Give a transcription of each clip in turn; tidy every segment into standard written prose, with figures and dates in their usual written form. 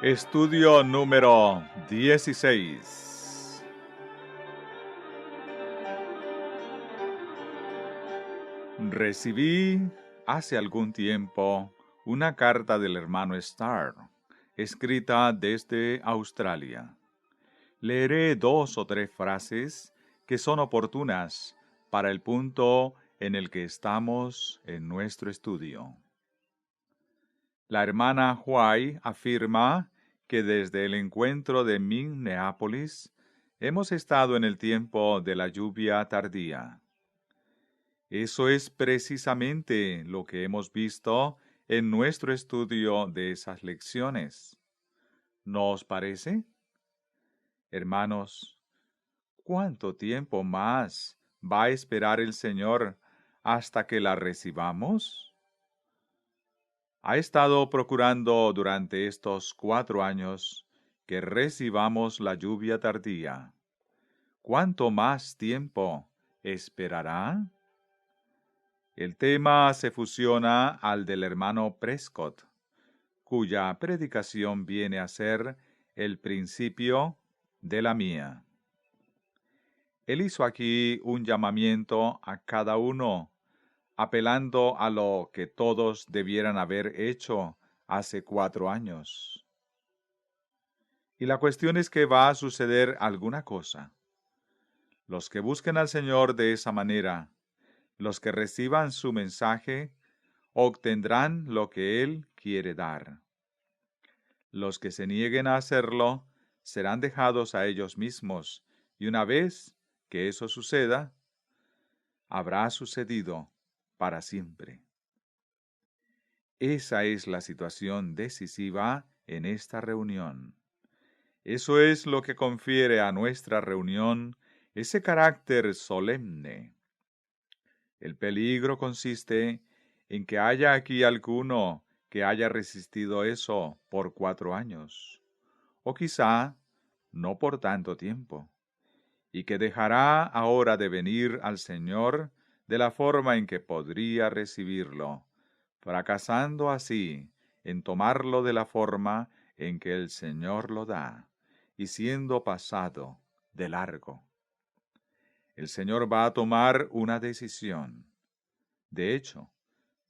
Estudio número 16. Recibí hace algún tiempo una carta del hermano Starr, escrita desde Australia. Leeré 2 o 3 frases que son oportunas para el punto en el que estamos en nuestro estudio. La hermana White afirma que desde el encuentro de Minneapolis hemos estado en el tiempo de la lluvia tardía. Eso es precisamente lo que hemos visto en nuestro estudio de esas lecciones. ¿No os parece? Hermanos, ¿cuánto tiempo más va a esperar el Señor hasta que la recibamos? Ha estado procurando durante estos 4 años que recibamos la lluvia tardía. ¿Cuánto más tiempo esperará? El tema se fusiona al del hermano Prescott, cuya predicación viene a ser el principio de la mía. Él hizo aquí un llamamiento a cada uno, apelando a lo que todos debieran haber hecho hace 4 años. Y la cuestión es que va a suceder alguna cosa. Los que busquen al Señor de esa manera, los que reciban su mensaje, obtendrán lo que Él quiere dar. Los que se nieguen a hacerlo, serán dejados a ellos mismos, y una vez que eso suceda, habrá sucedido para siempre. Esa es la situación decisiva en esta reunión. Eso es lo que confiere a nuestra reunión ese carácter solemne. El peligro consiste en que haya aquí alguno que haya resistido eso por 4 años, o quizá no por tanto tiempo, y que dejará ahora de venir al Señor de la forma en que podría recibirlo, fracasando así en tomarlo de la forma en que el Señor lo da, y siendo pasado de largo. El Señor va a tomar una decisión. De hecho,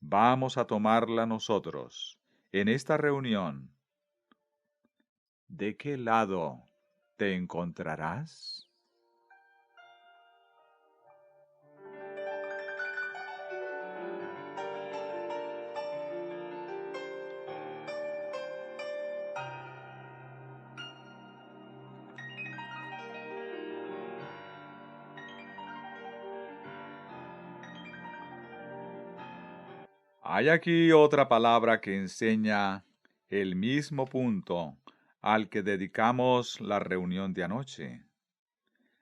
vamos a tomarla nosotros en esta reunión. ¿De qué lado te encontrarás? Hay aquí otra palabra que enseña el mismo punto al que dedicamos la reunión de anoche.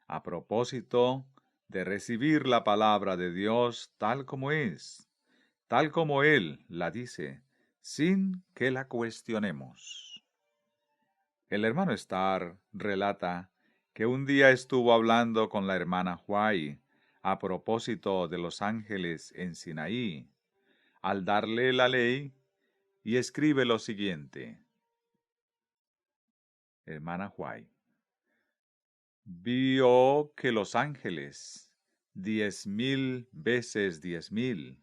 A propósito de recibir la palabra de Dios tal como es, tal como Él la dice, sin que la cuestionemos. El hermano Starr relata que un día estuvo hablando con la hermana White a propósito de los ángeles en Sinaí, al darle la ley, y escribe lo siguiente. Hermana White, vio que los ángeles, 10,000 veces 10,000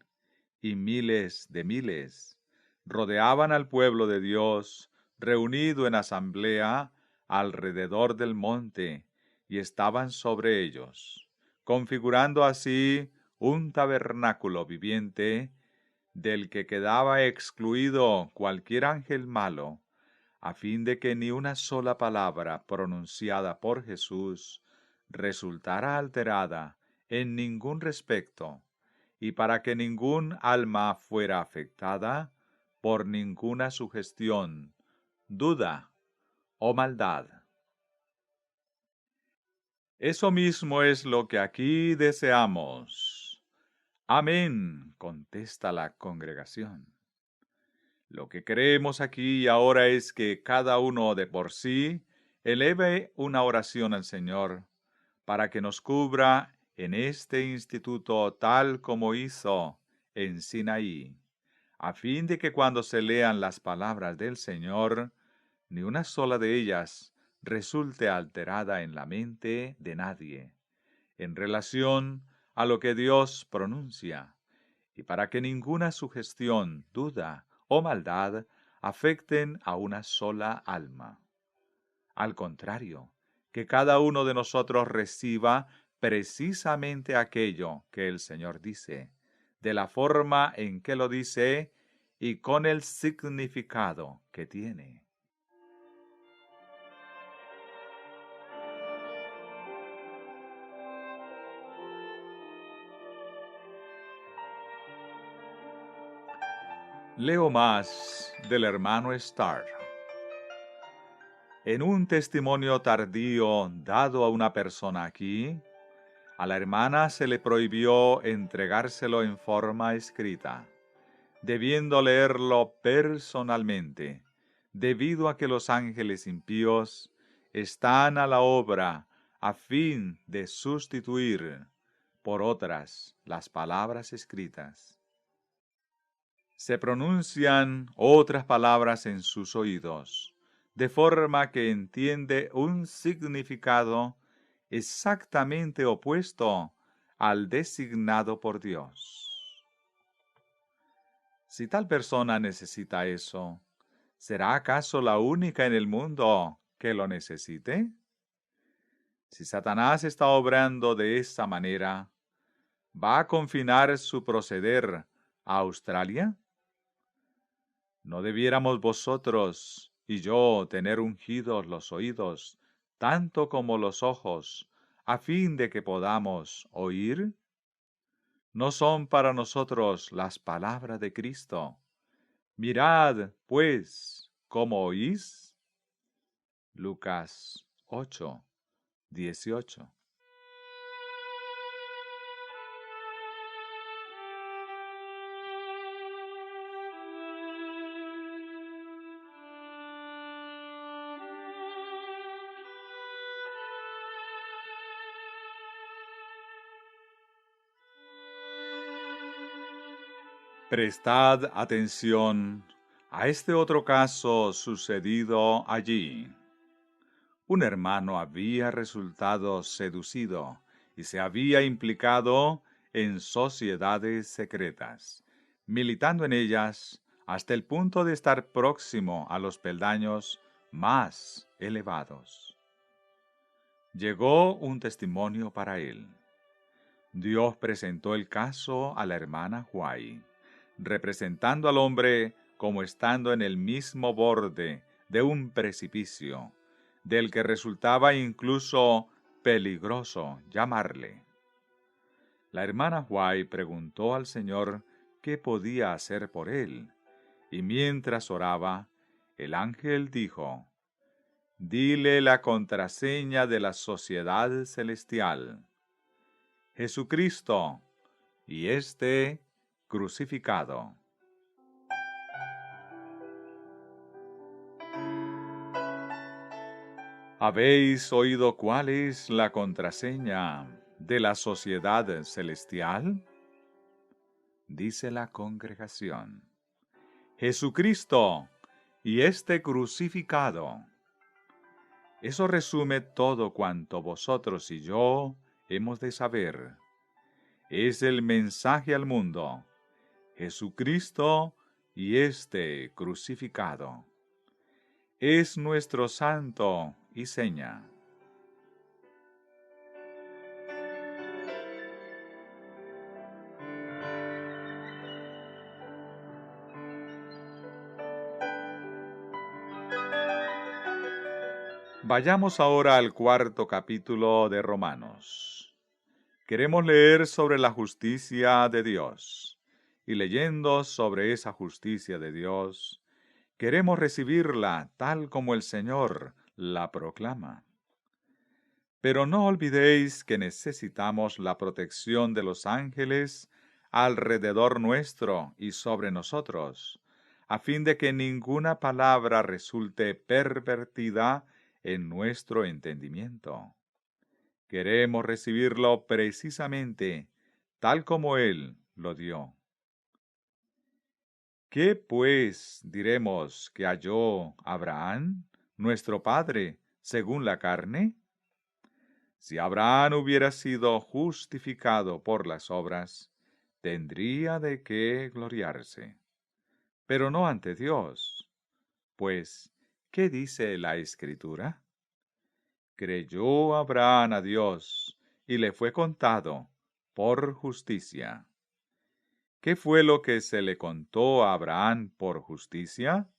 y miles de miles, rodeaban al pueblo de Dios reunido en asamblea alrededor del monte y estaban sobre ellos, configurando así un tabernáculo viviente del que quedaba excluido cualquier ángel malo, a fin de que ni una sola palabra pronunciada por Jesús resultara alterada en ningún respecto, y para que ningún alma fuera afectada por ninguna sugestión, duda o maldad. Eso mismo es lo que aquí deseamos. Amén, contesta la congregación. Lo que queremos aquí y ahora es que cada uno de por sí eleve una oración al Señor para que nos cubra en este instituto tal como hizo en Sinaí, a fin de que cuando se lean las palabras del Señor ni una sola de ellas resulte alterada en la mente de nadie, en relación a lo que Dios pronuncia, y para que ninguna sugestión, duda o maldad afecten a una sola alma. Al contrario, que cada uno de nosotros reciba precisamente aquello que el Señor dice, de la forma en que lo dice y con el significado que tiene. Leo más del hermano Starr. En un testimonio tardío dado a una persona aquí, a la hermana se le prohibió entregárselo en forma escrita, debiendo leerlo personalmente, debido a que los ángeles impíos están a la obra a fin de sustituir por otras las palabras escritas. Se pronuncian otras palabras en sus oídos, de forma que entiende un significado exactamente opuesto al designado por Dios. Si tal persona necesita eso, ¿será acaso la única en el mundo que lo necesite? Si Satanás está obrando de esa manera, ¿va a confinar su proceder a Australia? ¿No debiéramos vosotros y yo tener ungidos los oídos, tanto como los ojos, a fin de que podamos oír? ¿No son para nosotros las palabras de Cristo? Mirad, pues, cómo oís. Lucas 8:18. Prestad atención a este otro caso sucedido allí. Un hermano había resultado seducido y se había implicado en sociedades secretas, militando en ellas hasta el punto de estar próximo a los peldaños más elevados. Llegó un testimonio para él. Dios presentó el caso a la hermana Huay, representando al hombre como estando en el mismo borde de un precipicio, del que resultaba incluso peligroso llamarle. La hermana Huay preguntó al Señor qué podía hacer por él, y mientras oraba, el ángel dijo: «Dile la contraseña de la sociedad celestial: Jesucristo y este crucificado». ¿Habéis oído cuál es la contraseña de la sociedad celestial? Dice la congregación: Jesucristo y este crucificado. Eso resume todo cuanto vosotros y yo hemos de saber. Es el mensaje al mundo: Jesucristo y este crucificado. Es nuestro santo y seña. Vayamos ahora al cuarto capítulo de Romanos. Queremos leer sobre la justicia de Dios, y leyendo sobre esa justicia de Dios, queremos recibirla tal como el Señor la proclama. Pero no olvidéis que necesitamos la protección de los ángeles alrededor nuestro y sobre nosotros, a fin de que ninguna palabra resulte pervertida en nuestro entendimiento. Queremos recibirlo precisamente tal como Él lo dio. ¿Qué pues diremos que halló Abraham nuestro padre, según la carne? Si Abraham hubiera sido justificado por las obras, tendría de qué gloriarse, pero no ante Dios. Pues, ¿qué dice la Escritura? Creyó Abraham a Dios, y le fue contado por justicia. ¿Qué fue lo que se le contó a Abraham por justicia?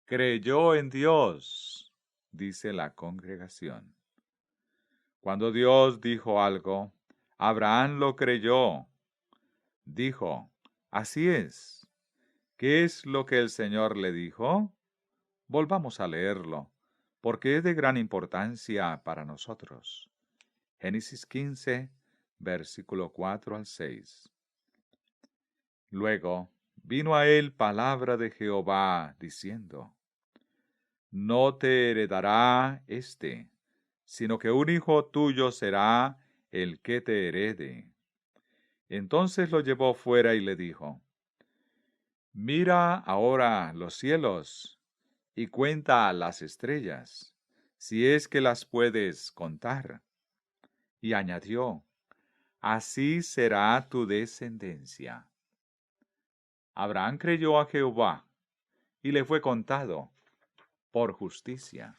Creyó en Dios, dice la congregación. Cuando Dios dijo algo, Abraham lo creyó. Dijo, así es. ¿Qué es lo que el Señor le dijo? Volvamos a leerlo, porque es de gran importancia para nosotros. Génesis 15, versículo 4 al 6. Luego vino a él palabra de Jehová, diciendo, no te heredará éste, sino que un hijo tuyo será el que te herede. Entonces lo llevó fuera y le dijo, mira ahora los cielos y cuenta las estrellas, si es que las puedes contar. Y añadió, así será tu descendencia. Abraham creyó a Jehová, y le fue contado por justicia.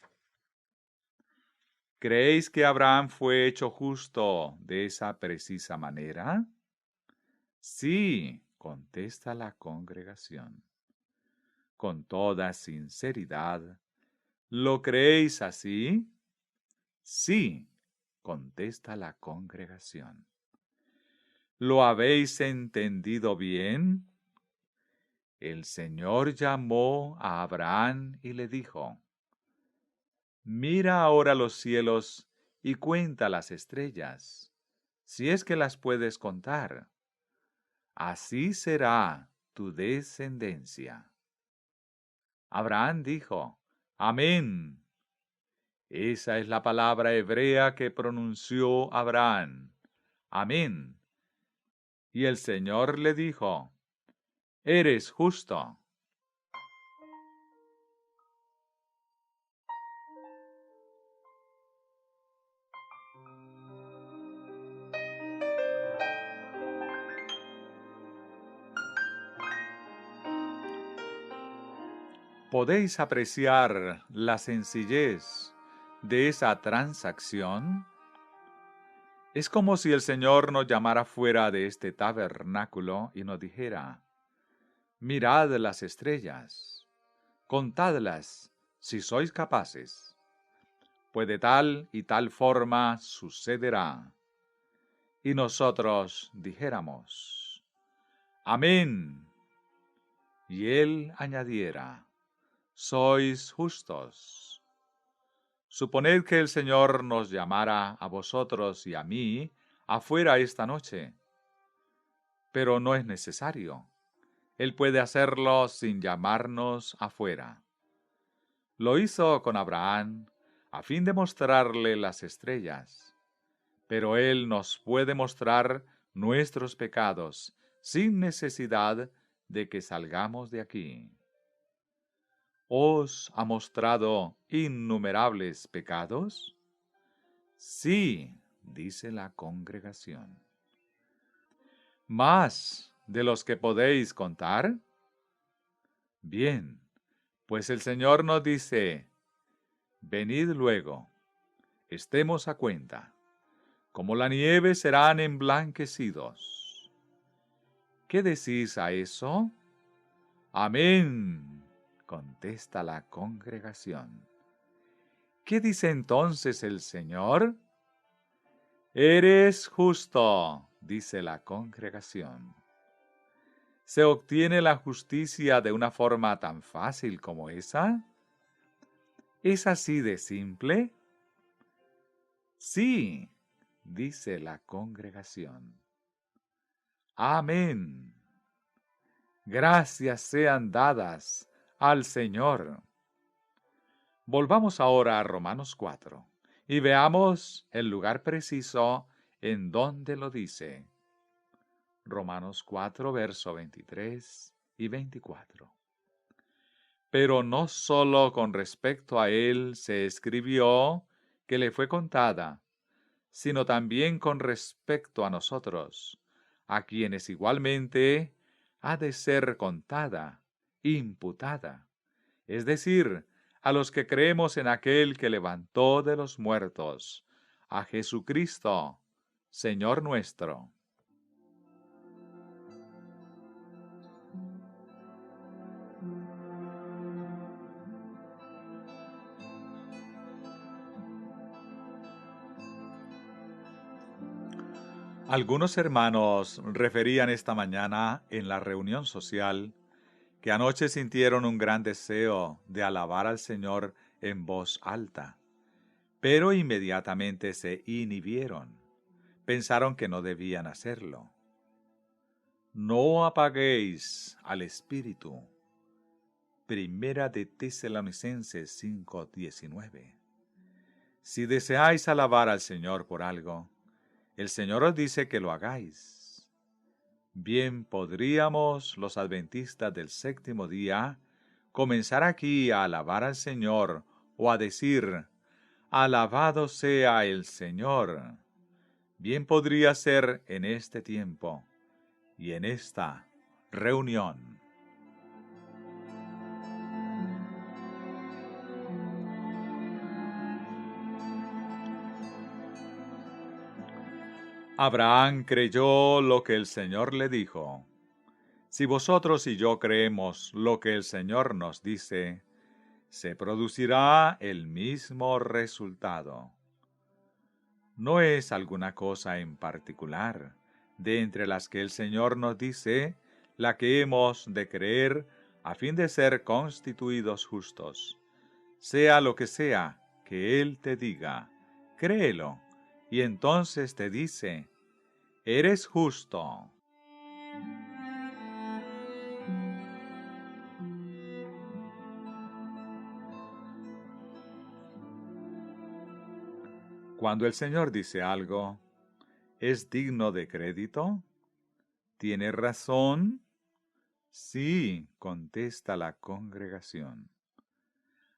¿Creéis que Abraham fue hecho justo de esa precisa manera? Sí, contesta la congregación. Con toda sinceridad, ¿lo creéis así? Sí, contesta la congregación. ¿Lo habéis entendido bien? El Señor llamó a Abraham y le dijo, mira ahora los cielos y cuenta las estrellas, si es que las puedes contar. Así será tu descendencia. Abraham dijo, amén. Esa es la palabra hebrea que pronunció Abraham. Amén. Y el Señor le dijo, eres justo. ¿Podéis apreciar la sencillez de esa transacción? Es como si el Señor nos llamara fuera de este tabernáculo y nos dijera, mirad las estrellas, contadlas si sois capaces, pues de tal y tal forma sucederá. Y nosotros dijéramos, amén. Y Él añadiera, sois justos. Suponed que el Señor nos llamara a vosotros y a mí afuera esta noche, pero no es necesario. Él puede hacerlo sin llamarnos afuera. Lo hizo con Abraham a fin de mostrarle las estrellas, pero Él nos puede mostrar nuestros pecados sin necesidad de que salgamos de aquí. ¿Os ha mostrado innumerables pecados? Sí, dice la congregación. ¿Más de los que podéis contar? Bien, pues el Señor nos dice, venid luego, estemos a cuenta, como la nieve serán emblanquecidos. ¿Qué decís a eso? Amén, contesta la congregación. ¿Qué dice entonces el Señor? Eres justo, dice la congregación. ¿Se obtiene la justicia de una forma tan fácil como esa? ¿Es así de simple? Sí, dice la congregación. Amén. Gracias sean dadas al Señor. Volvamos ahora a Romanos 4 y veamos el lugar preciso en donde lo dice. Romanos 4, verso 23 y 24. Pero no sólo con respecto a él se escribió que le fue contada, sino también con respecto a nosotros, a quienes igualmente ha de ser contada, imputada, es decir, a los que creemos en aquel que levantó de los muertos, a Jesucristo, Señor nuestro. Algunos hermanos referían esta mañana en la reunión social que anoche sintieron un gran deseo de alabar al Señor en voz alta, pero inmediatamente se inhibieron. Pensaron que no debían hacerlo. No apaguéis al Espíritu. Primera de Tesalonicenses 5:19. Si deseáis alabar al Señor por algo, el Señor os dice que lo hagáis. Bien podríamos los adventistas del séptimo día comenzar aquí a alabar al Señor o a decir, alabado sea el Señor. Bien podría ser en este tiempo y en esta reunión. Abraham creyó lo que el Señor le dijo. Si vosotros y yo creemos lo que el Señor nos dice, se producirá el mismo resultado. No es alguna cosa en particular, de entre las que el Señor nos dice, la que hemos de creer a fin de ser constituidos justos. Sea lo que sea que Él te diga, créelo, y entonces te dice, eres justo. Cuando el Señor dice algo, ¿es digno de crédito? ¿Tiene razón? Sí, contesta la congregación.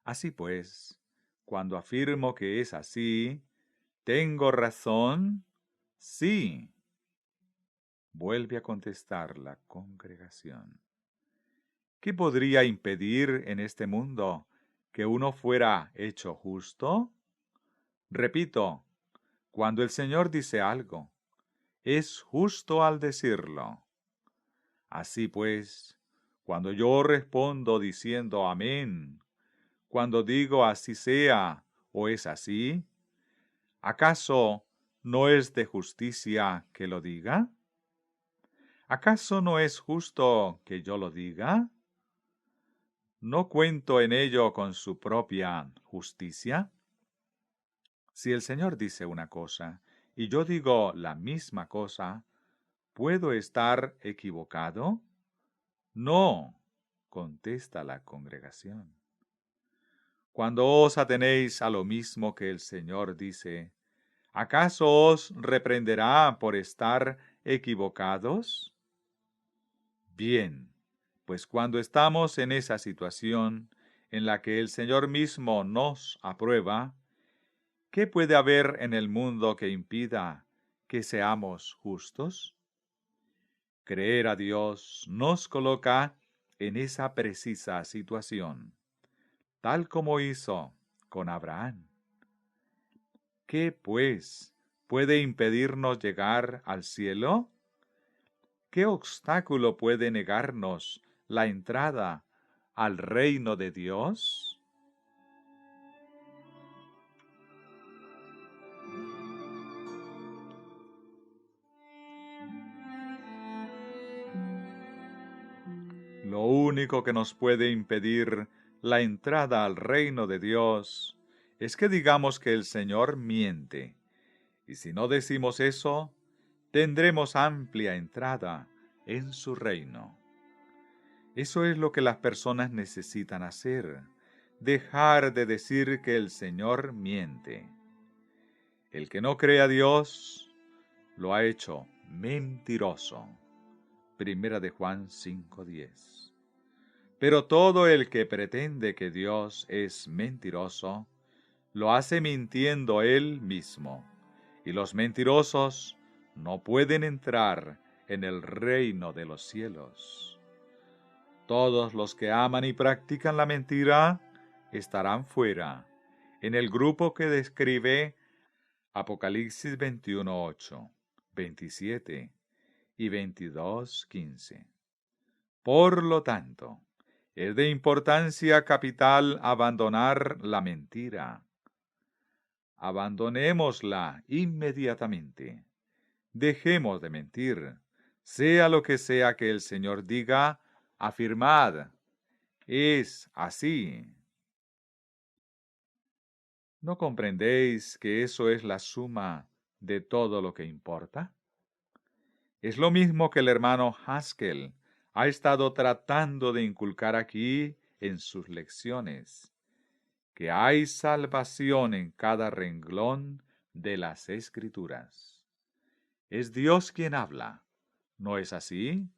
Así pues, cuando afirmo que es así, ¿tengo razón? Sí, vuelve a contestar la congregación. ¿Qué podría impedir en este mundo que uno fuera hecho justo? Repito, cuando el Señor dice algo, es justo al decirlo. Así pues, cuando yo respondo diciendo amén, cuando digo así sea o es así, ¿acaso no es de justicia que lo diga? ¿Acaso no es justo que yo lo diga? ¿No cuento en ello con su propia justicia? Si el Señor dice una cosa y yo digo la misma cosa, ¿puedo estar equivocado? No, contesta la congregación. Cuando os atenéis a lo mismo que el Señor dice, ¿acaso os reprenderá por estar equivocados? Bien, pues cuando estamos en esa situación en la que el Señor mismo nos aprueba, ¿qué puede haber en el mundo que impida que seamos justos? Creer a Dios nos coloca en esa precisa situación, tal como hizo con Abraham. ¿Qué, pues, puede impedirnos llegar al cielo? ¿Qué obstáculo puede negarnos la entrada al reino de Dios? Lo único que nos puede impedir la entrada al reino de Dios es que digamos que el Señor miente. Y si no decimos eso, tendremos amplia entrada en su reino. Eso es lo que las personas necesitan hacer, dejar de decir que el Señor miente. El que no cree a Dios, lo ha hecho mentiroso. Primera de Juan 5:10. Pero todo el que pretende que Dios es mentiroso, lo hace mintiendo él mismo, y los mentirosos no pueden entrar en el reino de los cielos. Todos los que aman y practican la mentira estarán fuera, en el grupo que describe Apocalipsis 21:8, 27 y 22:15. Por lo tanto, es de importancia capital abandonar la mentira. Abandonémosla inmediatamente. Dejemos de mentir. Sea lo que sea que el Señor diga, afirmad, es así. ¿No comprendéis que eso es la suma de todo lo que importa? Es lo mismo que el hermano Haskell ha estado tratando de inculcar aquí en sus lecciones, que hay salvación en cada renglón de las Escrituras. Es Dios quien habla, ¿no es así?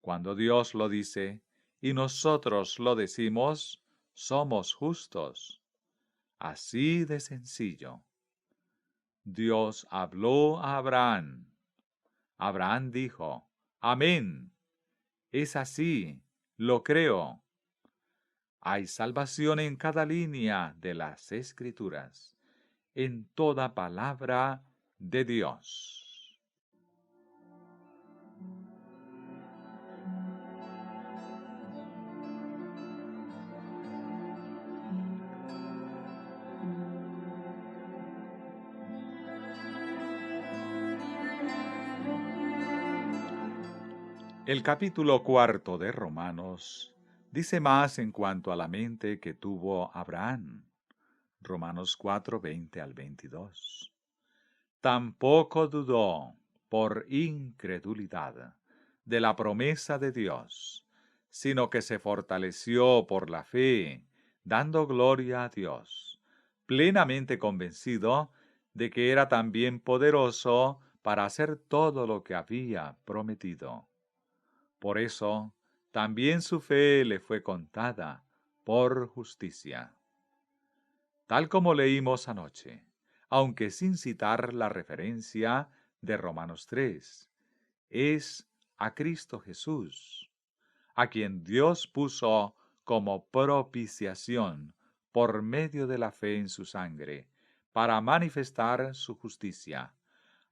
Cuando Dios lo dice y nosotros lo decimos, somos justos. Así de sencillo. Dios habló a Abraham. Abraham dijo, amén. Es así, lo creo. Hay salvación en cada línea de las Escrituras, en toda palabra de Dios. El capítulo 4 de Romanos dice más en cuanto a la mente que tuvo Abraham. Romanos 4, 20 al 22. Tampoco dudó por incredulidad de la promesa de Dios, sino que se fortaleció por la fe, dando gloria a Dios, plenamente convencido de que era también poderoso para hacer todo lo que había prometido. Por eso, también su fe le fue contada por justicia. Tal como leímos anoche, aunque sin citar la referencia de Romanos 3, es a Cristo Jesús, a quien Dios puso como propiciación por medio de la fe en su sangre, para manifestar su justicia,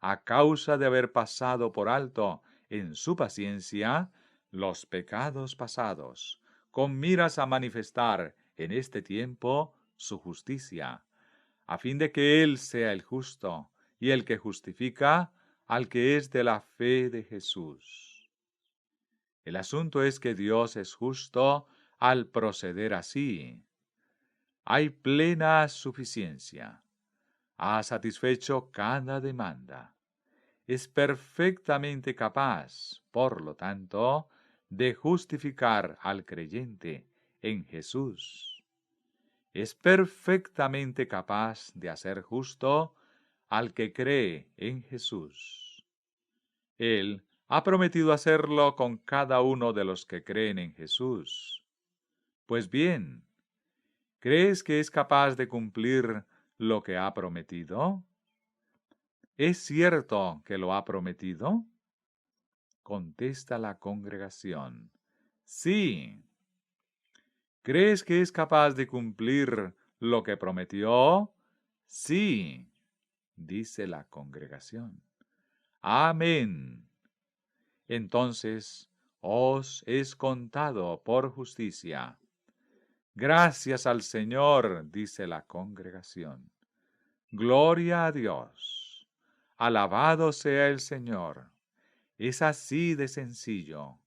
a causa de haber pasado por alto en su paciencia los pecados pasados, con miras a manifestar en este tiempo su justicia, a fin de que Él sea el justo y el que justifica al que es de la fe de Jesús. El asunto es que Dios es justo al proceder así. Hay plena suficiencia. Ha satisfecho cada demanda. Es perfectamente capaz, por lo tanto, de justificar al creyente en Jesús. Es perfectamente capaz de hacer justo al que cree en Jesús. Él ha prometido hacerlo con cada uno de los que creen en Jesús. Pues bien, ¿crees que es capaz de cumplir lo que ha prometido? ¿Es cierto que lo ha prometido? Contesta la congregación. Sí. ¿Crees que es capaz de cumplir lo que prometió? Sí, dice la congregación. Amén. Entonces os es contado por justicia. Gracias al Señor, dice la congregación. Gloria a Dios. Alabado sea el Señor. Es así de sencillo.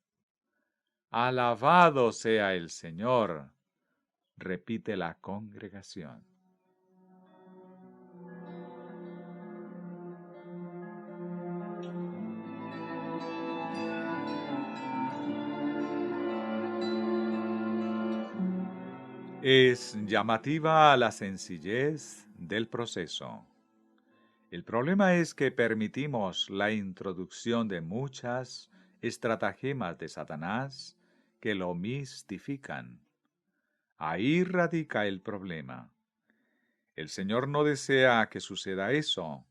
Alabado sea el Señor, repite la congregación. Es llamativa la sencillez del proceso. El problema es que permitimos la introducción de muchas estratagemas de Satanás que lo mistifican. Ahí radica el problema. El Señor no desea que suceda eso.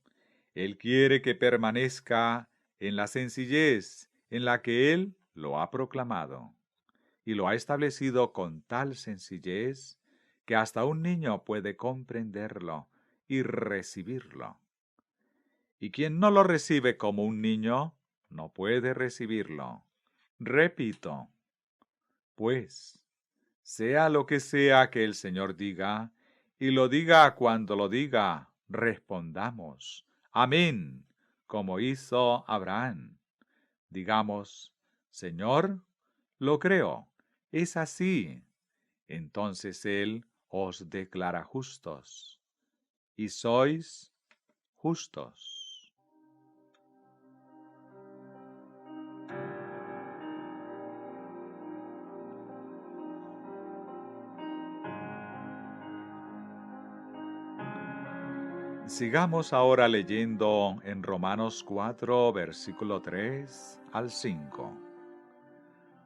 Él quiere que permanezca en la sencillez en la que Él lo ha proclamado. Y lo ha establecido con tal sencillez que hasta un niño puede comprenderlo y recibirlo. Y quien no lo recibe como un niño, no puede recibirlo. Repito, pues, sea lo que sea que el Señor diga, y lo diga cuando lo diga, respondamos, amén, como hizo Abraham. Digamos, Señor, lo creo, es así. Entonces Él os declara justos, y sois justos. Sigamos ahora leyendo en Romanos 4, versículo 3 al 5.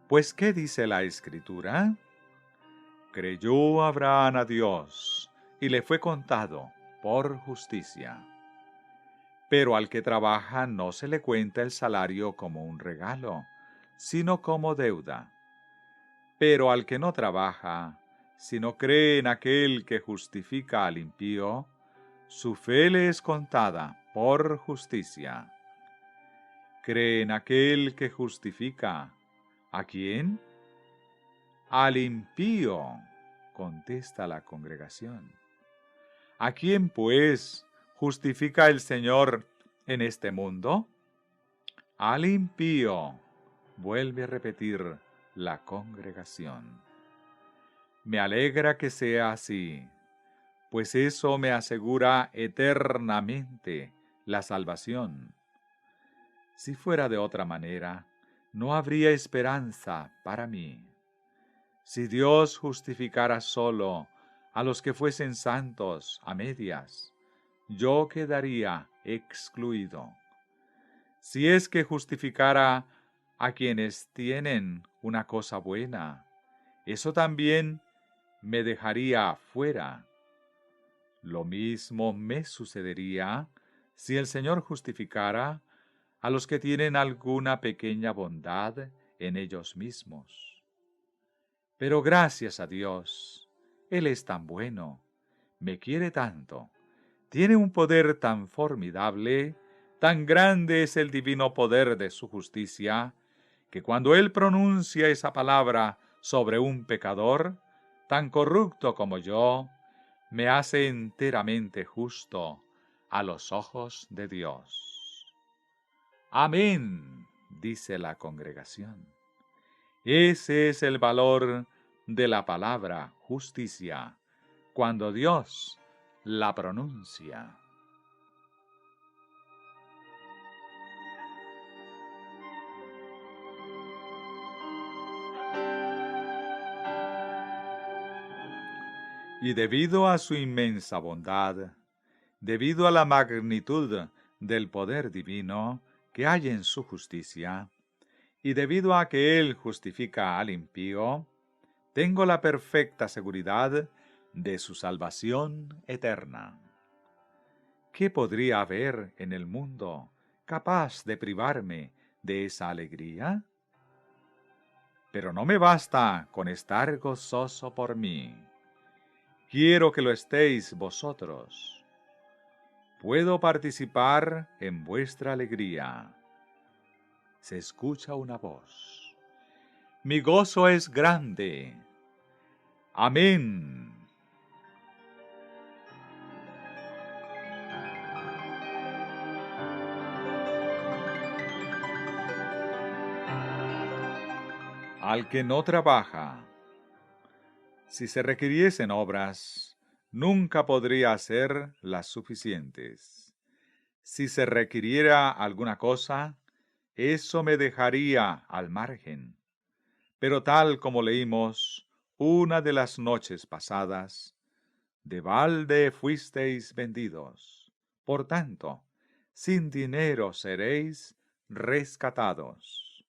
Pues, ¿qué dice la Escritura? Creyó Abraham a Dios, y le fue contado por justicia. Pero al que trabaja no se le cuenta el salario como un regalo, sino como deuda. Pero al que no trabaja, sino cree en aquel que justifica al impío, su fe le es contada por justicia. Cree en aquel que justifica. ¿A quién? Al impío, contesta la congregación. ¿A quién, pues, justifica el Señor en este mundo? Al impío, vuelve a repetir la congregación. Me alegra que sea así, pues eso me asegura eternamente la salvación. Si fuera de otra manera, no habría esperanza para mí. Si Dios justificara solo a los que fuesen santos a medias, yo quedaría excluido. Si es que justificara a quienes tienen una cosa buena, eso también me dejaría fuera. Lo mismo me sucedería si el Señor justificara a los que tienen alguna pequeña bondad en ellos mismos. Pero gracias a Dios, Él es tan bueno, me quiere tanto, tiene un poder tan formidable, tan grande es el divino poder de su justicia, que cuando Él pronuncia esa palabra sobre un pecador, tan corrupto como yo, me hace enteramente justo a los ojos de Dios. Amén, dice la congregación. Ese es el valor de la palabra justicia, cuando Dios la pronuncia. Y debido a su inmensa bondad, debido a la magnitud del poder divino que hay en su justicia, y debido a que Él justifica al impío, tengo la perfecta seguridad de su salvación eterna. ¿Qué podría haber en el mundo capaz de privarme de esa alegría? Pero no me basta con estar gozoso por mí. Quiero que lo estéis vosotros. Puedo participar en vuestra alegría. Se escucha una voz. Mi gozo es grande. Amén. Al que no trabaja. Si se requiriesen obras, nunca podría hacer las suficientes. Si se requiriera alguna cosa, eso me dejaría al margen. Pero tal como leímos una de las noches pasadas, de balde fuisteis vendidos. Por tanto, sin dinero seréis rescatados.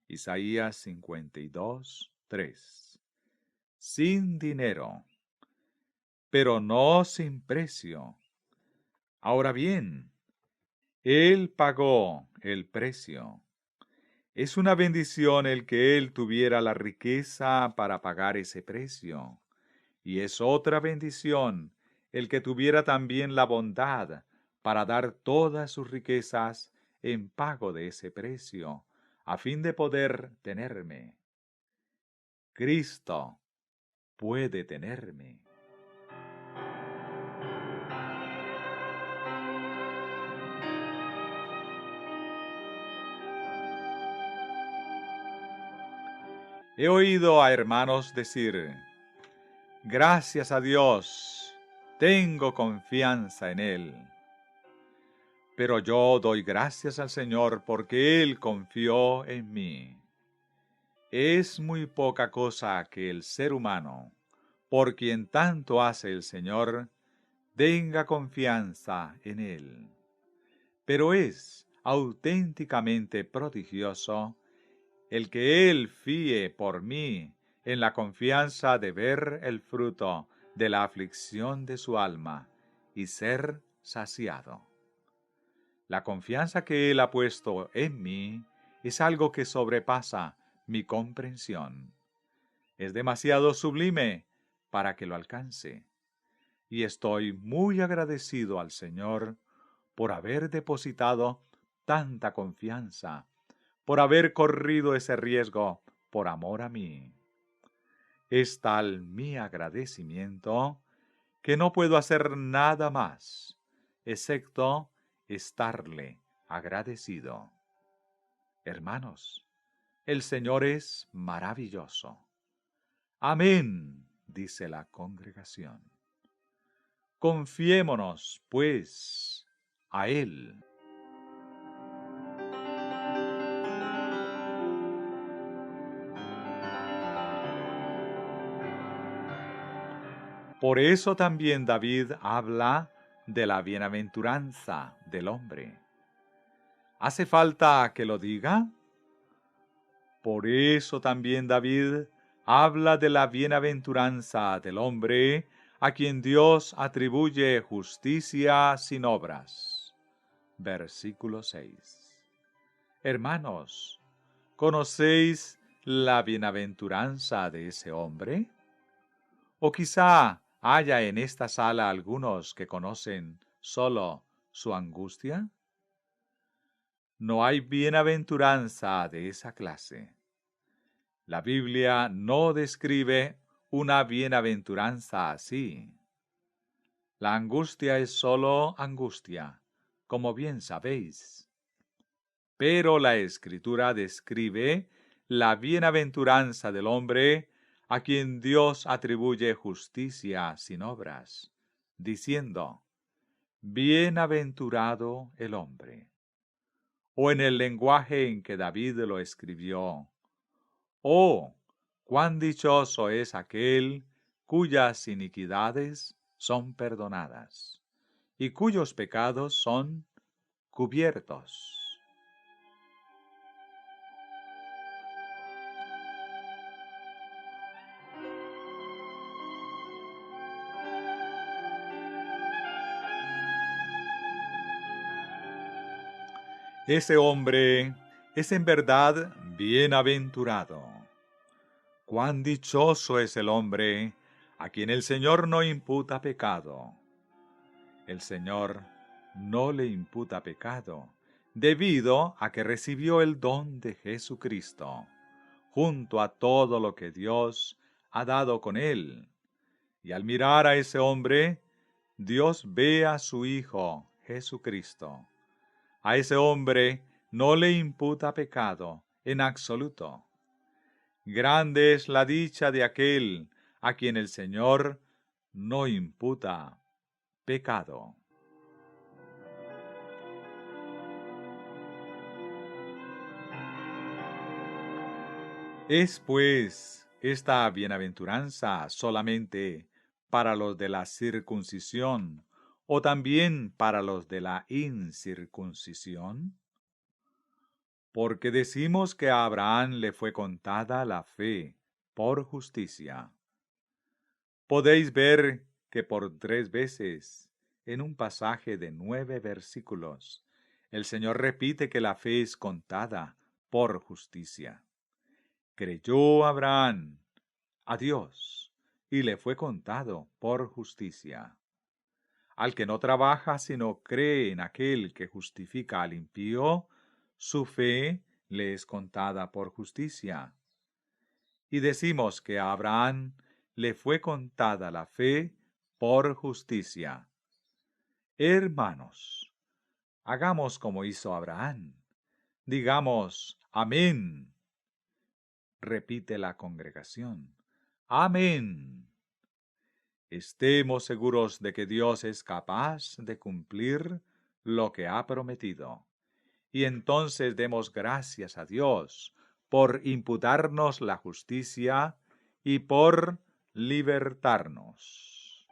Isaías 52, 3. Sin dinero, pero no sin precio. Ahora bien, Él pagó el precio. Es una bendición el que Él tuviera la riqueza para pagar ese precio. Y es otra bendición el que tuviera también la bondad para dar todas sus riquezas en pago de ese precio, a fin de poder tenerme. Cristo puede tenerme. He oído a hermanos decir, gracias a Dios, tengo confianza en Él. Pero yo doy gracias al Señor porque Él confió en mí. Es muy poca cosa que el ser humano, por quien tanto hace el Señor, tenga confianza en Él. Pero es auténticamente prodigioso el que Él fíe por mí en la confianza de ver el fruto de la aflicción de su alma y ser saciado. La confianza que Él ha puesto en mí es algo que sobrepasa mi comprensión. Es demasiado sublime para que lo alcance. Y estoy muy agradecido al Señor por haber depositado tanta confianza, por haber corrido ese riesgo por amor a mí. Es tal mi agradecimiento que no puedo hacer nada más, excepto estarle agradecido. Hermanos, el Señor es maravilloso. Amén, dice la congregación. Confiémonos, pues, a Él. Por eso también David habla de la bienaventuranza del hombre. ¿Hace falta que lo diga? Por eso también David habla de la bienaventuranza del hombre a quien Dios atribuye justicia sin obras. Versículo 6. Hermanos, ¿conocéis la bienaventuranza de ese hombre? O quizá haya en esta sala algunos que conocen solo su angustia. No hay bienaventuranza de esa clase. La Biblia no describe una bienaventuranza así. La angustia es solo angustia, como bien sabéis. Pero la Escritura describe la bienaventuranza del hombre a quien Dios atribuye justicia sin obras, diciendo, bienaventurado el hombre. O en el lenguaje en que David lo escribió, oh, cuán dichoso es aquel cuyas iniquidades son perdonadas y cuyos pecados son cubiertos. Ese hombre es en verdad bienaventurado. Cuán dichoso es el hombre a quien el Señor no imputa pecado. El Señor no le imputa pecado, debido a que recibió el don de Jesucristo, junto a todo lo que Dios ha dado con él. Y al mirar a ese hombre, Dios ve a su Hijo Jesucristo. A ese hombre no le imputa pecado en absoluto. Grande es la dicha de aquel a quien el Señor no imputa pecado. ¿Es pues esta bienaventuranza solamente para los de la circuncisión o también para los de la incircuncisión? Porque decimos que a Abraham le fue contada la fe por justicia. Podéis ver que por 3 veces, en un pasaje de 9 versículos, el Señor repite que la fe es contada por justicia. Creyó Abraham a Dios y le fue contado por justicia. Al que no trabaja sino cree en aquel que justifica al impío, su fe le es contada por justicia. Y decimos que a Abraham le fue contada la fe por justicia. Hermanos, hagamos como hizo Abraham. Digamos, amén. Repite la congregación. Amén. Estemos seguros de que Dios es capaz de cumplir lo que ha prometido. Y entonces demos gracias a Dios por imputarnos la justicia y por libertarnos.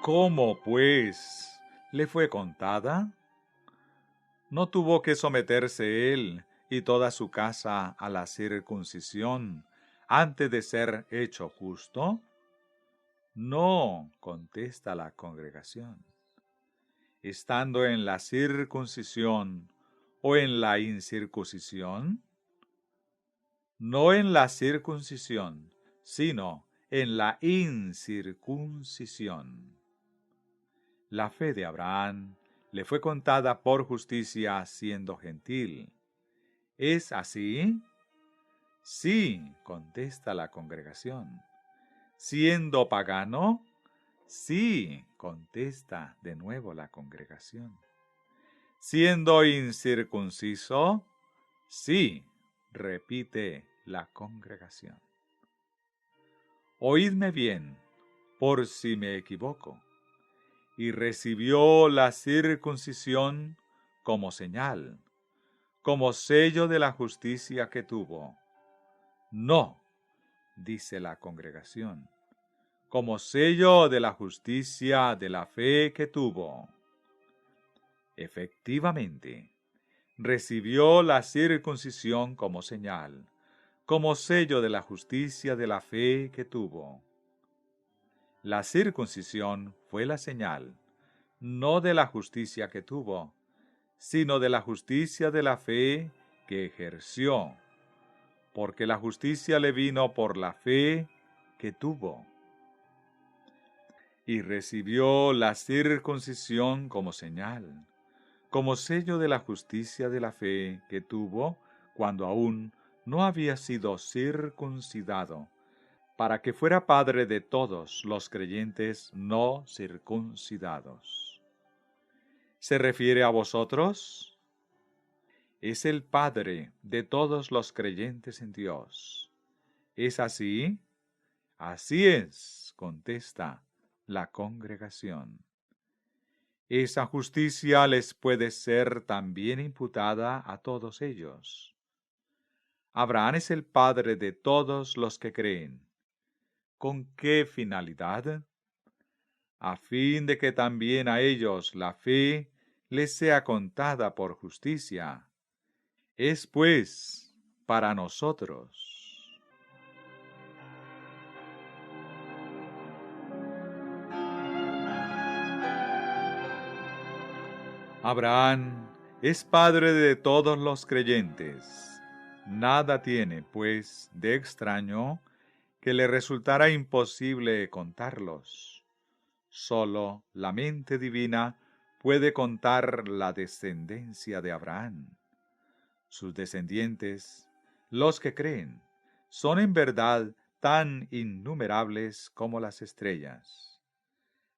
¿Cómo, pues, le fue contada? ¿No tuvo que someterse él y toda su casa a la circuncisión antes de ser hecho justo? No, contesta la congregación. Estando en la circuncisión o en la incircuncisión, no en la circuncisión, sino en la incircuncisión. La fe de Abraham le fue contada por justicia siendo gentil. ¿Es así? Sí, contesta la congregación. ¿Siendo pagano? Sí, contesta de nuevo la congregación. ¿Siendo incircunciso? Sí, repite la congregación. Oídme bien, por si me equivoco. Y recibió la circuncisión como señal, como sello de la justicia que tuvo. No, dice la congregación, como sello de la justicia de la fe que tuvo. Efectivamente, recibió la circuncisión como señal, como sello de la justicia de la fe que tuvo. La circuncisión fue la señal, no de la justicia que tuvo, sino de la justicia de la fe que ejerció, porque la justicia le vino por la fe que tuvo. Y recibió la circuncisión como señal, como sello de la justicia de la fe que tuvo cuando aún no había sido circuncidado, para que fuera padre de todos los creyentes no circuncidados. ¿Se refiere a vosotros? Es el Padre de todos los creyentes en Dios. ¿Es así? Así es, contesta la congregación. Esa justicia les puede ser también imputada a todos ellos. Abraham es el Padre de todos los que creen. ¿Con qué finalidad? A fin de que también a ellos la fe les sea contada por justicia. Es pues para nosotros. Abraham es padre de todos los creyentes. Nada tiene, pues, de extraño que le resultara imposible contarlos. Solo la mente divina puede contar la descendencia de Abraham. Sus descendientes, los que creen, son en verdad tan innumerables como las estrellas.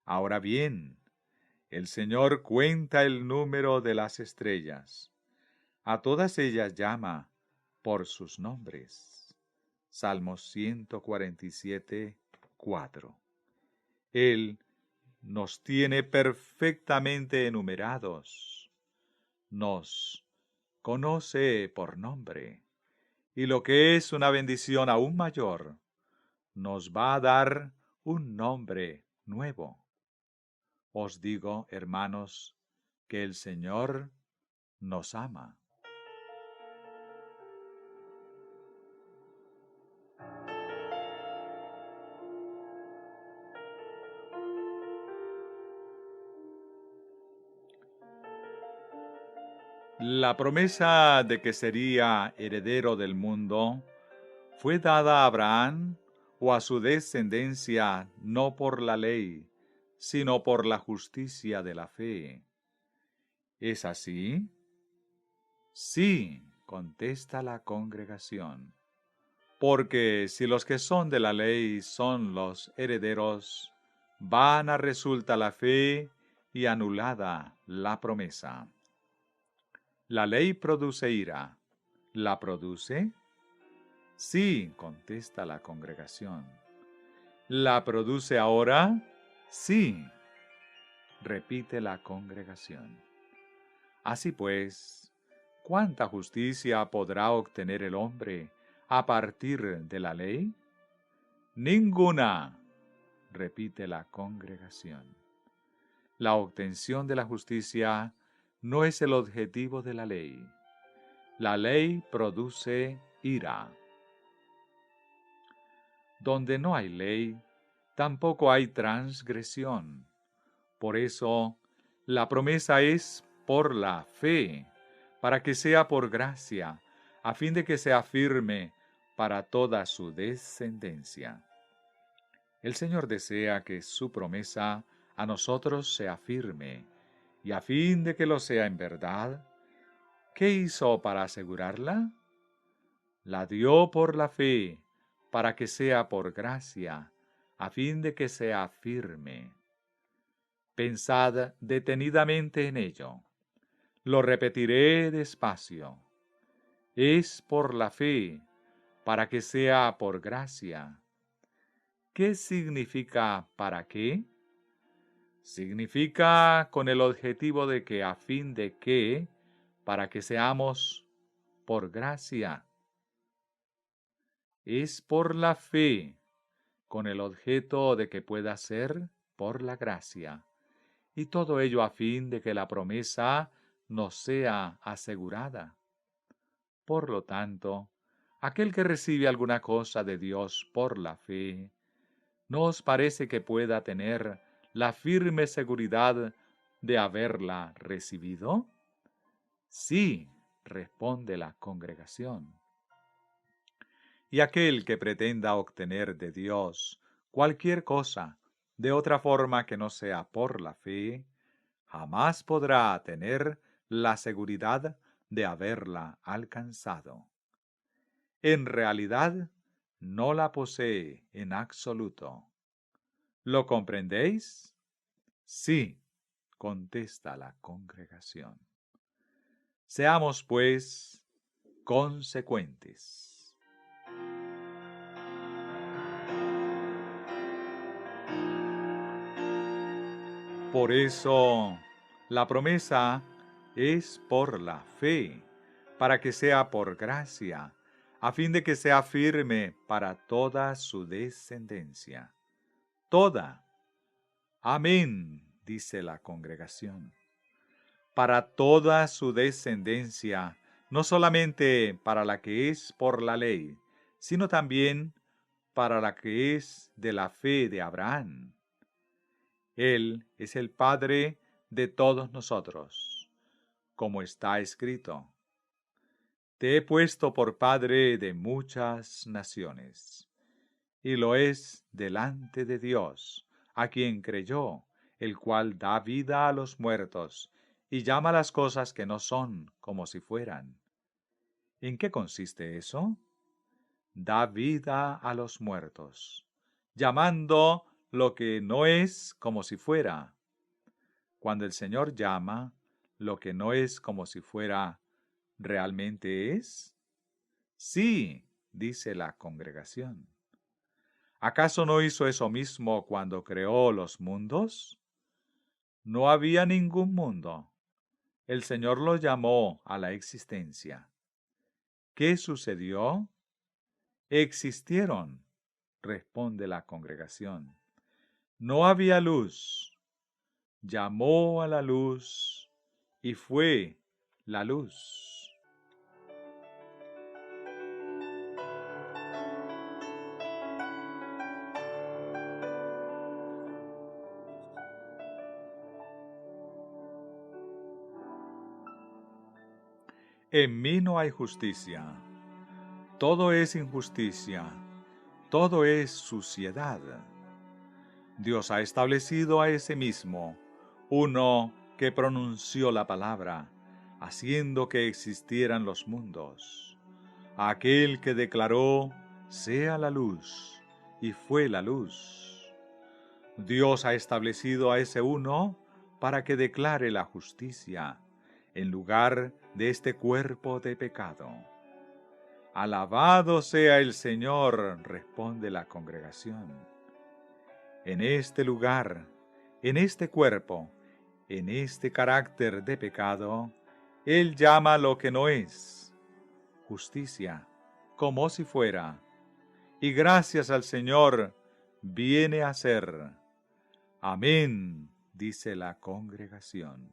Ahora bien, el Señor cuenta el número de las estrellas. A todas ellas llama por sus nombres. Salmos 147, 4. Él nos tiene perfectamente enumerados. Nos conoce por nombre y lo que es una bendición aún mayor, nos va a dar un nombre nuevo. Os digo, hermanos, que el Señor nos ama. La promesa de que sería heredero del mundo fue dada a Abraham o a su descendencia no por la ley, sino por la justicia de la fe. ¿Es así? Sí, contesta la congregación. Porque si los que son de la ley son los herederos, vana resulta la fe y anulada la promesa. La ley produce ira. ¿La produce? Sí, contesta la congregación. ¿La produce ahora? Sí, repite la congregación. Así pues, ¿cuánta justicia podrá obtener el hombre a partir de la ley? Ninguna, repite la congregación. La obtención de la justicia no es el objetivo de la ley. La ley produce ira. Donde no hay ley, tampoco hay transgresión. Por eso, la promesa es por la fe, para que sea por gracia, a fin de que sea firme para toda su descendencia. El Señor desea que su promesa a nosotros sea firme, y a fin de que lo sea en verdad, ¿qué hizo para asegurarla? La dio por la fe, para que sea por gracia, a fin de que sea firme. Pensad detenidamente en ello. Lo repetiré despacio. Es por la fe, para que sea por gracia. ¿Qué significa para qué? Significa con el objetivo de que a fin de que, para que seamos por gracia. Es por la fe, con el objeto de que pueda ser por la gracia. Y todo ello a fin de que la promesa nos sea asegurada. Por lo tanto, aquel que recibe alguna cosa de Dios por la fe, ¿no os parece que pueda tener la firme seguridad de haberla recibido? Sí, responde la congregación. Y aquel que pretenda obtener de Dios cualquier cosa de otra forma que no sea por la fe, jamás podrá tener la seguridad de haberla alcanzado. En realidad, no la posee en absoluto. ¿Lo comprendéis? Sí, contesta la congregación. Seamos, pues, consecuentes. Por eso, la promesa es por la fe, para que sea por gracia, a fin de que sea firme para toda su descendencia. Toda. Amén, dice la congregación. Para toda su descendencia, no solamente para la que es por la ley, sino también para la que es de la fe de Abraham. Él es el Padre de todos nosotros, como está escrito. Te he puesto por Padre de muchas naciones, y lo es delante de Dios, a quien creyó, el cual da vida a los muertos, y llama las cosas que no son como si fueran. ¿En qué consiste eso? Da vida a los muertos, llamando lo que no es como si fuera. Cuando el Señor llama, lo que no es como si fuera, ¿realmente es? Sí, dice la congregación. ¿Acaso no hizo eso mismo cuando creó los mundos? No había ningún mundo. El Señor lo llamó a la existencia. ¿Qué sucedió? Existieron, responde la congregación. No había luz. Llamó a la luz y fue la luz. En mí no hay justicia. Todo es injusticia. Todo es suciedad. Dios ha establecido a ese mismo, uno que pronunció la palabra, haciendo que existieran los mundos. Aquel que declaró, sea la luz, y fue la luz. Dios ha establecido a ese uno para que declare la justicia, en lugar de este cuerpo de pecado. Alabado sea el Señor, responde la congregación. En este lugar, en este cuerpo, en este carácter de pecado, Él llama lo que no es justicia, como si fuera, y gracias al Señor viene a ser. Amén, dice la congregación.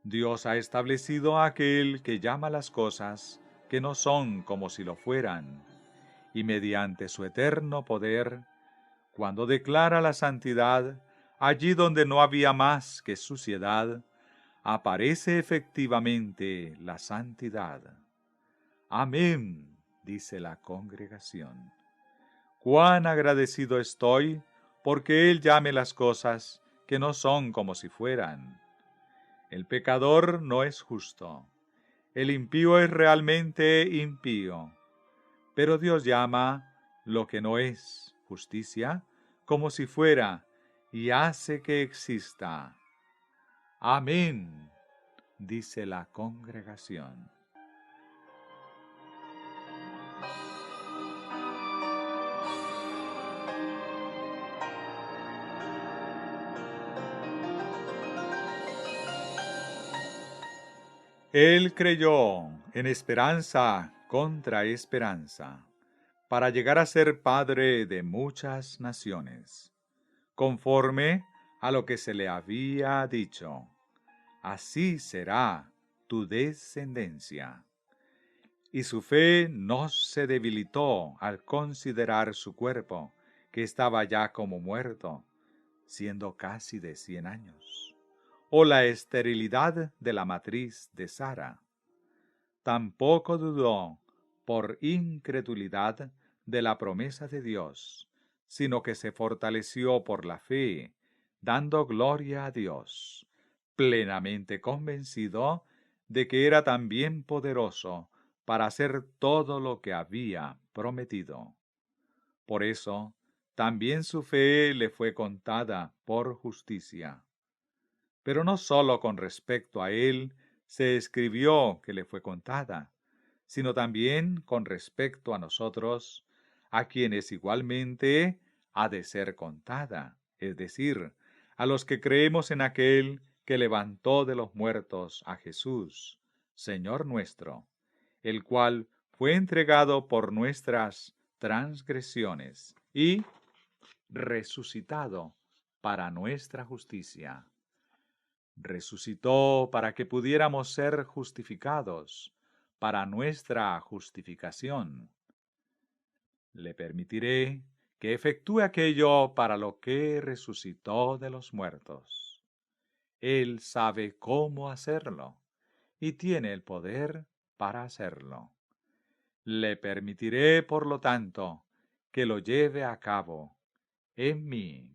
Dios ha establecido a aquel que llama las cosas que no son como si lo fueran, y mediante su eterno poder, cuando declara la santidad, allí donde no había más que suciedad, aparece efectivamente la santidad. Amén, dice la congregación. Cuán agradecido estoy porque Él llame las cosas que no son como si fueran. El pecador no es justo. El impío es realmente impío. Pero Dios llama lo que no es justicia como si fuera y hace que exista. Amén, dice la congregación. Él creyó en esperanza contra esperanza, para llegar a ser padre de muchas naciones, conforme a lo que se le había dicho. Así será tu descendencia. Y su fe no se debilitó al considerar su cuerpo, que estaba ya como muerto, siendo casi de 100 años, o la esterilidad de la matriz de Sara. Tampoco dudó por incredulidad de la promesa de Dios, sino que se fortaleció por la fe, dando gloria a Dios, plenamente convencido de que era también poderoso para hacer todo lo que había prometido. Por eso, también su fe le fue contada por justicia. Pero no sólo con respecto a él se escribió que le fue contada, sino también con respecto a nosotros, a quienes igualmente ha de ser contada, es decir, a los que creemos en aquel que levantó de los muertos a Jesús, Señor nuestro, el cual fue entregado por nuestras transgresiones y resucitado para nuestra justicia. Resucitó para que pudiéramos ser justificados, para nuestra justificación. Le permitiré que efectúe aquello para lo que resucitó de los muertos. Él sabe cómo hacerlo y tiene el poder para hacerlo. Le permitiré, por lo tanto, que lo lleve a cabo en mí.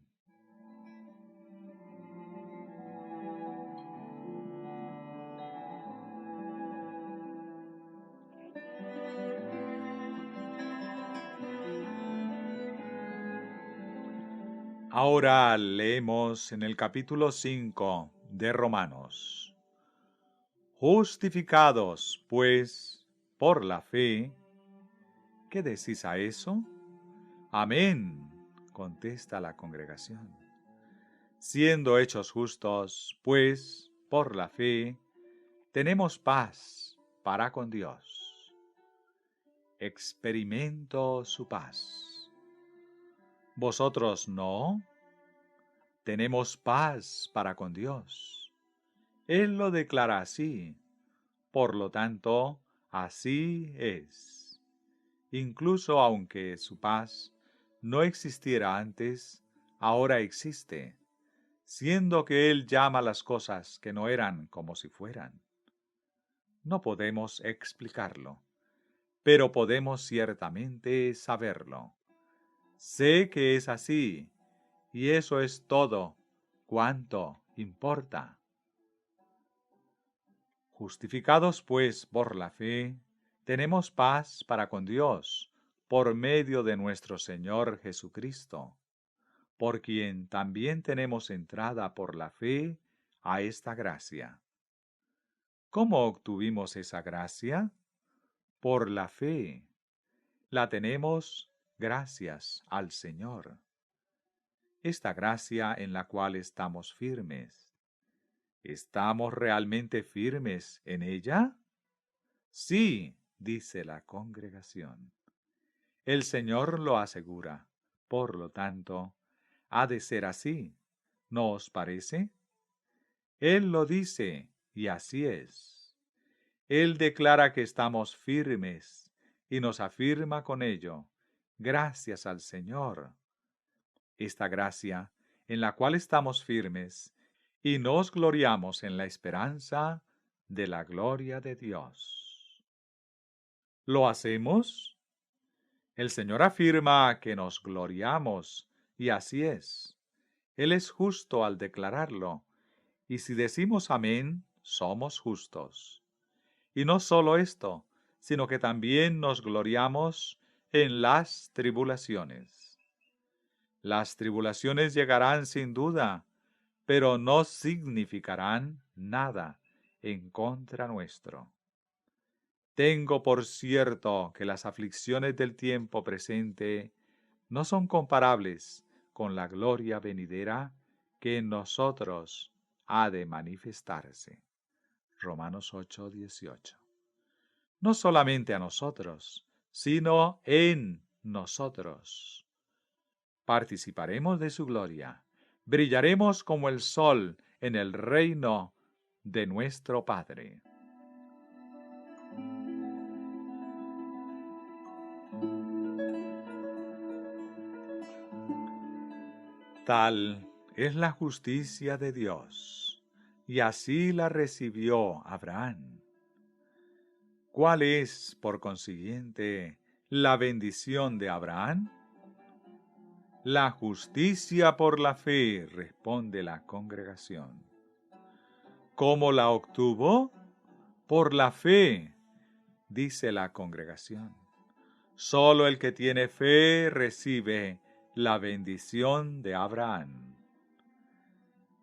Ahora leemos en el capítulo 5 de Romanos. Justificados, pues, por la fe, ¿qué decís a eso? Amén, contesta la congregación. Siendo hechos justos, pues, por la fe, tenemos paz para con Dios. experimento su paz. ¿Vosotros no? Tenemos paz para con Dios. Él lo declara así. Por lo tanto, así es. Incluso aunque su paz no existiera antes, ahora existe, siendo que Él llama las cosas que no eran como si fueran. No podemos explicarlo, pero podemos ciertamente saberlo. Sé que es así, y eso es todo cuanto importa. Justificados pues por la fe, tenemos paz para con Dios, por medio de nuestro Señor Jesucristo, por quien también tenemos entrada por la fe a esta gracia. ¿Cómo obtuvimos esa gracia? Por la fe. La tenemos gracias al Señor. Esta gracia en la cual estamos firmes. ¿Estamos realmente firmes en ella? Sí, dice la congregación. El Señor lo asegura. Por lo tanto, ha de ser así. ¿No os parece? Él lo dice, y así es. Él declara que estamos firmes, y nos afirma con ello, gracias al Señor. Esta gracia, en la cual estamos firmes, y nos gloriamos en la esperanza de la gloria de Dios. ¿Lo hacemos? El Señor afirma que nos gloriamos, y así es. Él es justo al declararlo, y si decimos amén, somos justos. Y no solo esto, sino que también nos gloriamos en las tribulaciones. Las tribulaciones llegarán sin duda, pero no significarán nada en contra nuestro. Tengo por cierto que las aflicciones del tiempo presente no son comparables con la gloria venidera que en nosotros ha de manifestarse. Romanos 8:18. No solamente a nosotros, sino en nosotros. Participaremos de su gloria, brillaremos como el sol en el reino de nuestro Padre. Tal es la justicia de Dios, y así la recibió Abraham. ¿Cuál es, por consiguiente, la bendición de Abraham? La justicia por la fe, responde la congregación. ¿Cómo la obtuvo? Por la fe, dice la congregación. Solo el que tiene fe recibe la bendición de Abraham.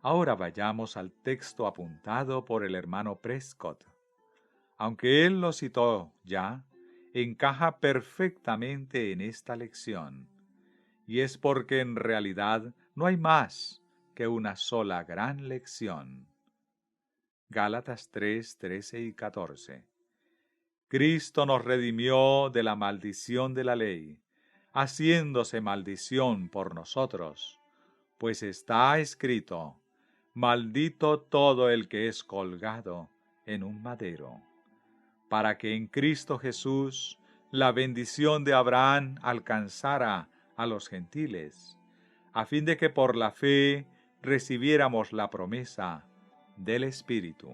Ahora vayamos al texto apuntado por el hermano Prescott. Aunque él lo citó ya, encaja perfectamente en esta lección, y es porque en realidad no hay más que una sola gran lección. Gálatas 3, 13 y 14. Cristo nos redimió de la maldición de la ley, haciéndose maldición por nosotros, pues está escrito, maldito todo el que es colgado en un madero, para que en Cristo Jesús la bendición de Abraham alcanzara a los gentiles, a fin de que por la fe recibiéramos la promesa del Espíritu.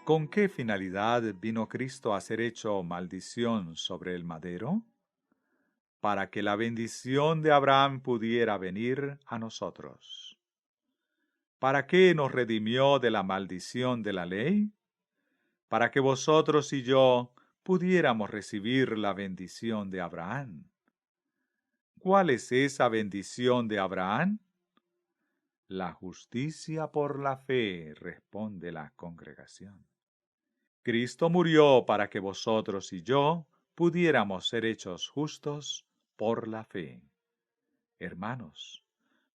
¿Con qué finalidad vino Cristo a ser hecho maldición sobre el madero? Para que la bendición de Abraham pudiera venir a nosotros. ¿Para qué nos redimió de la maldición de la ley? Para que vosotros y yo pudiéramos recibir la bendición de Abraham. ¿Cuál es esa bendición de Abraham? La justicia por la fe, responde la congregación. Cristo murió para que vosotros y yo pudiéramos ser hechos justos por la fe. Hermanos,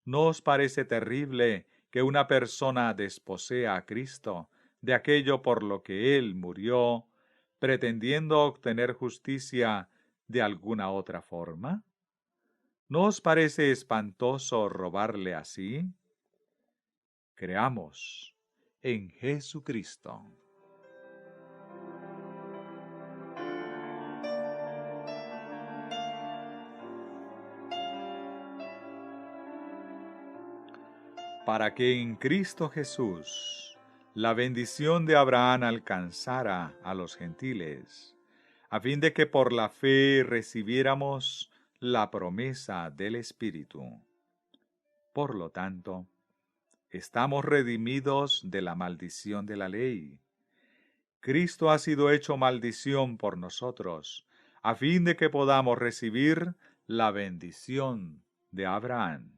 ¿No os parece terrible que una persona desposea a Cristo de aquello por lo que Él murió, pretendiendo obtener justicia de alguna otra forma? ¿No os parece espantoso robarle así? Creamos en Jesucristo. Para que en Cristo Jesús la bendición de Abraham alcanzara a los gentiles, a fin de que por la fe recibiéramos la promesa del Espíritu. Por lo tanto, estamos redimidos de la maldición de la ley. Cristo ha sido hecho maldición por nosotros, a fin de que podamos recibir la bendición de Abraham.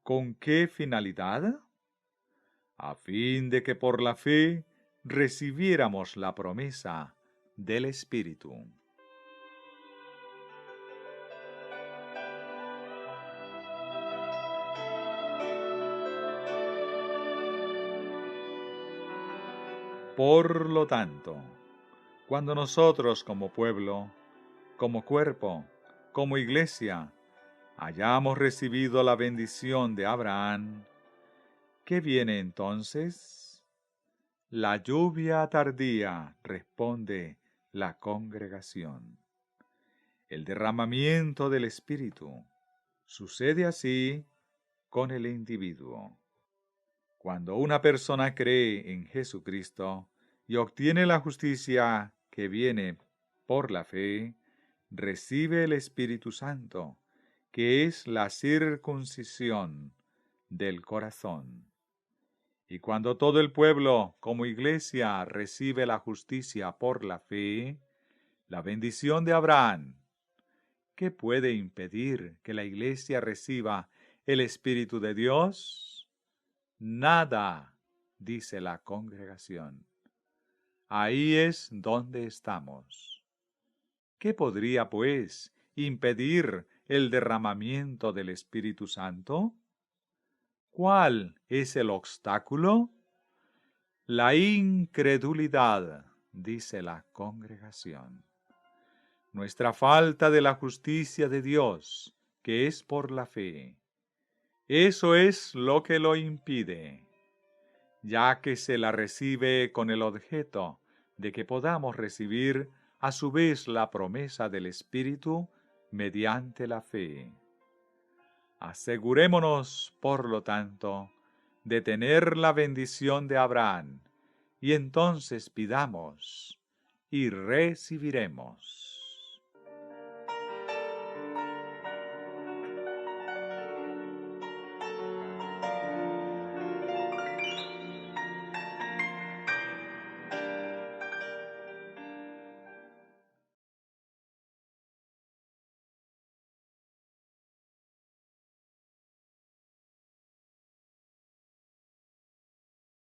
¿Con qué finalidad? A fin de que por la fe recibiéramos la promesa del Espíritu. Por lo tanto, cuando nosotros como pueblo, como cuerpo, como iglesia, hayamos recibido la bendición de Abraham, ¿qué viene entonces? La lluvia tardía, responde la congregación. El derramamiento del Espíritu. Sucede así con el individuo. Cuando una persona cree en Jesucristo y obtiene la justicia que viene por la fe, recibe el Espíritu Santo, que es la circuncisión del corazón. Y cuando todo el pueblo, como iglesia, recibe la justicia por la fe, la bendición de Abraham, ¿qué puede impedir que la iglesia reciba el Espíritu de Dios? Nada, dice la congregación. Ahí es donde estamos. ¿Qué podría, pues, impedir el derramamiento del Espíritu Santo? ¿Cuál es el obstáculo? La incredulidad, dice la congregación. Nuestra falta de la justicia de Dios, que es por la fe. Eso es lo que lo impide, ya que se la recibe con el objeto de que podamos recibir a su vez la promesa del Espíritu mediante la fe. Asegurémonos, por lo tanto, de tener la bendición de Abraham, y entonces pidamos y recibiremos.